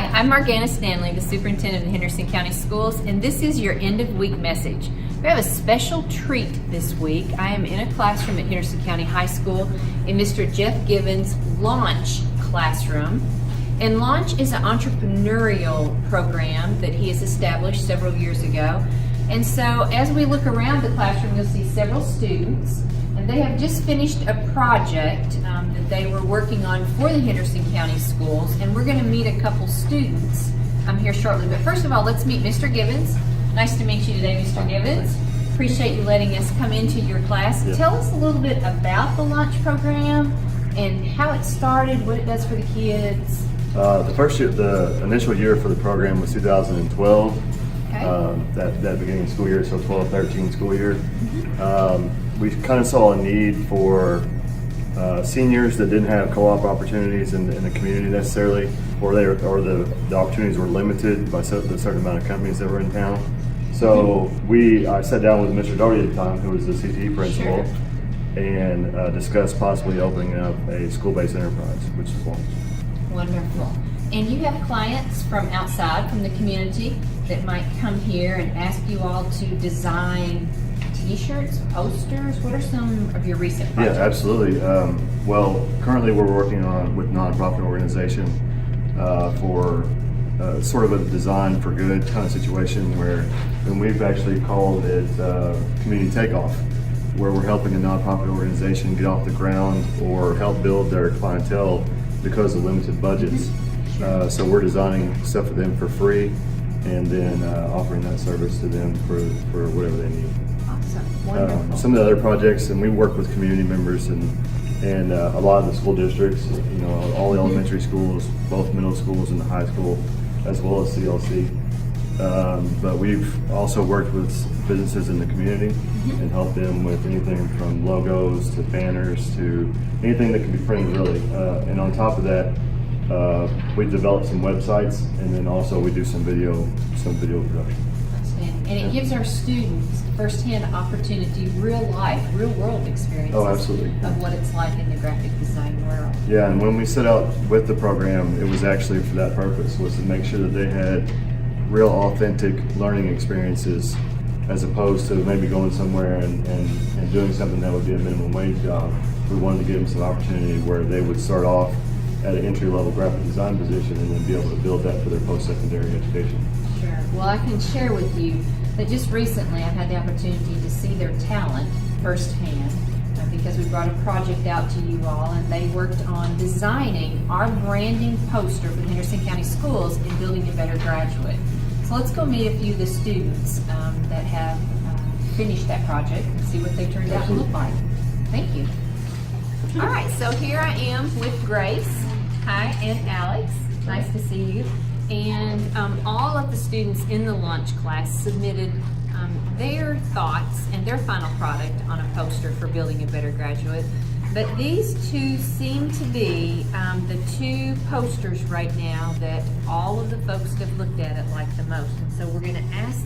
Hi, I'm Morgana Stanley, the Superintendent of Henderson County Schools, and this is your end of week message. We have a special treat this week. I am in a classroom at Henderson County High School in Mr. Jeff Gibbons' Launch classroom. And Launch is an entrepreneurial program that he has established several years ago. And so as we look around the classroom, you'll see several students, and they have just finished a project that they were working on for the Henderson County Schools, and we're going to meet a couple students here shortly. But first of all, let's meet Mr. Gibbons. Nice to meet you today, Mr. Gibbons. Appreciate you letting us come into your class. Yeah. Tell us a little bit about the Launch program and how it started, what it does for the kids. The first year, the initial year for the program was 2012. Okay. That beginning of school year, so 12-13 school year. We kind of saw a need for seniors that didn't have co-op opportunities in the community necessarily, or the opportunities were limited by the certain amount of companies that were in town. So I sat down with Mr. Doherty at the time, who was the CTE principal, and discussed possibly opening up a school-based enterprise, which is one. Wonderful. And you have clients from outside, from the community, that might come here and ask you all to design T-shirts, posters. What are some of your recent projects? Yeah, absolutely. Well, currently we're working with a nonprofit organization for sort of a design for good kind of situation and we've actually called it community takeoff, where we're helping a nonprofit organization get off the ground or help build their clientele because of limited budgets. So we're designing stuff for them for free and then offering that service to them for whatever they need. Awesome. Wonderful. Some of the other projects, and we work with community members and a lot of the school districts, all the elementary schools, both middle schools and the high school, as well as CLC. But we've also worked with businesses in the community and helped them with anything from logos to banners to anything that can be printed really. And on top of that, we developed some websites, and then also we do some video production. And it gives our students first-hand opportunity, real life, real world experiences Oh, absolutely. of what it's like in the graphic design world. Yeah, and when we set out with the program, it was actually for that purpose, was to make sure that they had real authentic learning experiences, as opposed to maybe going somewhere and doing something that would be a minimum wage job. We wanted to give them some opportunity where they would start off at an entry-level graphic design position and then be able to build that for their post-secondary education. Sure. Well, I can share with you that just recently I've had the opportunity to see their talent firsthand because we brought a project out to you all, and they worked on designing our branding poster for the Henderson County Schools in Building a Better Graduate. So let's go meet a few of the students that have finished that project and see what they turned out to look like. Thank you. All right, so here I am with Grace. Hi, and Alex. Nice to see you. And all of the students in the Launch class submitted their thoughts and their final product on a poster for Building a Better Graduate. But these two seem to be the two posters right now that all of the folks that have looked at it like the most. And so we're going to ask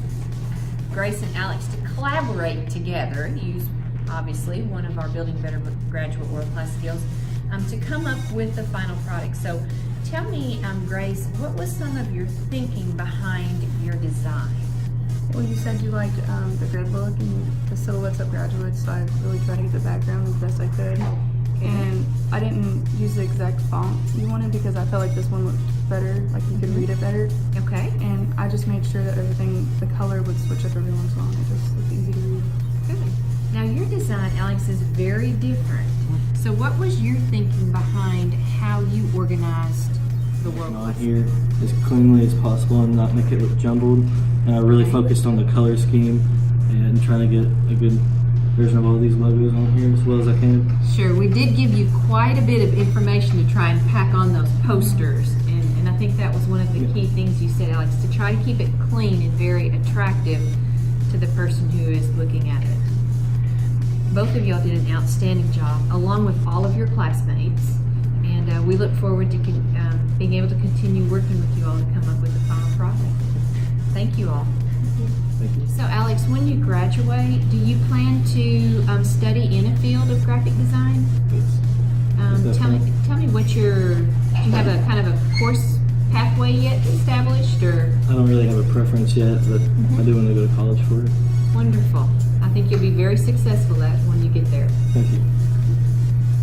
Grace and Alex to collaborate together, use obviously one of our Building Better Graduate World Class skills, to come up with the final product. So tell me, Grace, what was some of your thinking behind your design? Well, you said you liked the grid look and the silhouettes of graduates, so I really tried to get the background as best I could. And I didn't use the exact font you wanted because I felt like this one looked better, like you could read it better. Okay. And I just made sure that everything, the color would switch up every once in a while. It just looked easy to read. Good. Now your design, Alex, is very different. So what was your thinking behind how you organized the world On class? here as cleanly as possible and not make it look jumbled. And I really focused on the color scheme and trying to get a good version of all these logos on here as well as I can. Sure, we did give you quite a bit of information to try and pack on those posters, and I think that was one of the key things you said, Alex, to try to keep it clean and very attractive to the person who is looking at it. Both of y'all did an outstanding job, along with all of your classmates, and we look forward to being able to continue working with you all to come up with the final product. Thank you all. Thank you. So Alex, when you graduate, do you plan to study in a field of graphic design? Yes. Tell me what do you have a kind of a course path pathway yet established, or? I don't really have a preference yet, but I do want to go to college for it. Wonderful. I think you'll be very successful at when you get there. Thank you.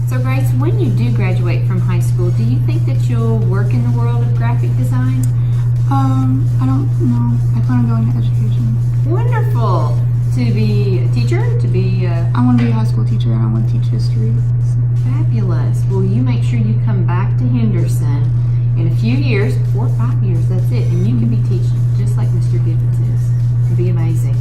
So Grace, when you do graduate from high school, do you think that you'll work in the world of graphic design? I don't know. I plan on going to education. Wonderful. To be a teacher, to be I want to be a high school teacher and I want to teach history. fabulous. Well, you make sure you come back to Henderson in a few years, 4 or 5 years, that's it, and you can be teaching just like Mr. Gibbons is. It'll be amazing.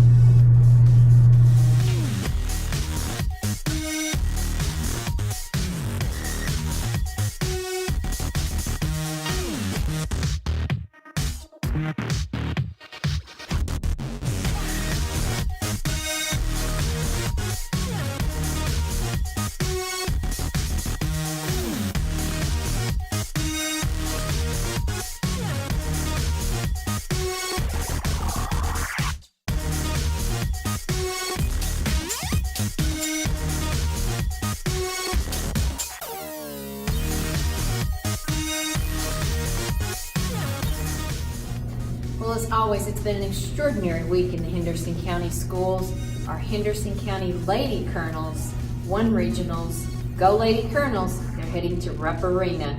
Well, as always, it's been an extraordinary week in the Henderson County schools. Our Henderson County Lady Colonels, 1 regionals, Go Lady Colonels, they're heading to Rupp Arena.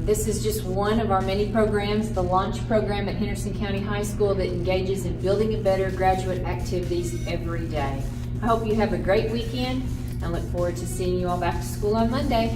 This is just one of our many programs, the launch program at Henderson County High School that engages in building a better graduate activities every day. I hope you have a great weekend and look forward to seeing you all back to school on Monday.